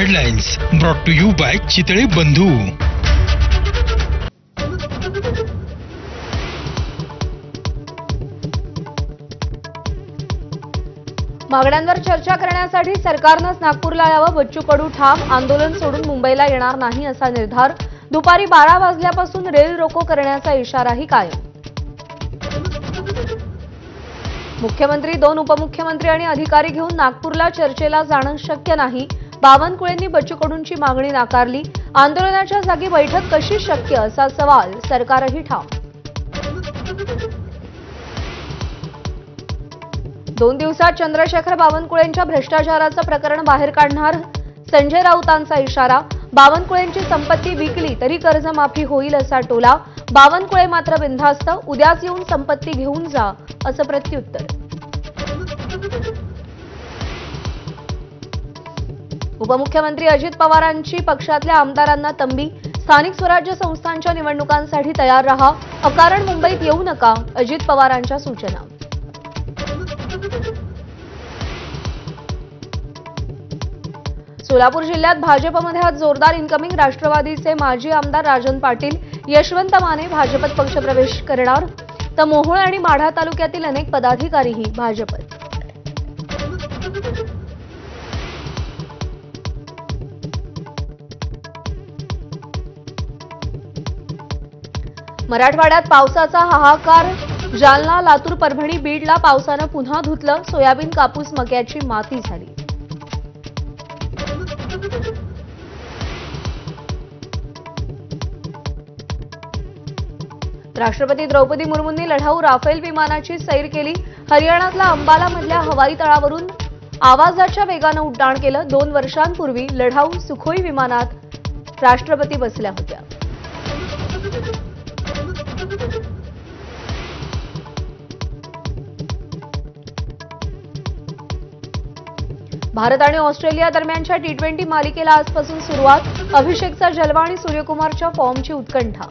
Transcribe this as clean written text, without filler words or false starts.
Headlines brought to you by Chitale Bandhu. मागण्यांवर चर्चा करण्यासाठी सरकारनंच नागपूरला यावं। बच्चू कडू ठाम, आंदोलन सोडून मुंबईला येणार नाही असा निर्धार। दुपारी 12 वाजल्यापासून रेल रोको करण्याचा इशाराही कायम। मुख्यमंत्री, 2 उपमुख्यमंत्री आणि अधिकारी घेऊन नागपूरला चर्चेला जाणं शक्य नाही। बावनकुळेंनी बच्चू कडूंची मागणी नाकारली। आंदोलनाच्या जागी बैठक कशी शक्य असा सवाल, सरकारही ठाम। 2 दिवसात चंद्रशेखर बावनकुळेंच्या भ्रष्टाचाराचं प्रकरण बाहेर काढणार, संजय राऊतांचा इशारा। बावनकुळेंची संपत्ती विकली तरी कर्जमाफी होईल असा टोला। बावनकुळे मात्र बिनधास्त, उद्याच येऊन संपत्ती घेऊन जा असं प्रत्युत्तर। उपमुख्यमंत्री अजित पवारांची पक्षातल्या आमदारांना तंबी। स्थानिक स्वराज्य संस्थांच्या निवडणुकांसाठी तयार रहा, अकारण मुंबईत येऊ नका, अजित पवारांच्या सूचना। सोलापूर जिल्ह्यात भाजपमध्ये आज जोरदार इन्कमिंग। राष्ट्रवादीचे माजी आमदार राजन पाटील, यशवंत माने भाजपत पक्षप्रवेश करणार, तर मोहोळ आणि माढा तालुक्यातील अनेक पदाधिकारीही भाजपत। मराठवाड्यात पावसाचा हाहाकार। जालना, लातूर, परभणी, बीडला पावसानं पुन्हा धुतलं। सोयाबीन, कापूस, मक्याची माती झाली। राष्ट्रपती द्रौपदी मुर्मूंनी लढाऊ राफेल विमानाची सैर केली। हरियाणातल्या अंबालामधल्या हवाई तळावरून आवाजाच्या वेगानं उड्डाण केलं। 2 वर्षांपूर्वी लढाऊ सुखोई विमानात राष्ट्रपती बसल्या होत्या। भारत आणि ऑस्ट्रेलिया दरम्यानच्या T20 मालिकेला आजपासून सुरुवात। अभिषेकचा जलवा आणि सूर्यकुमारच्या फॉर्मची उत्कंठा।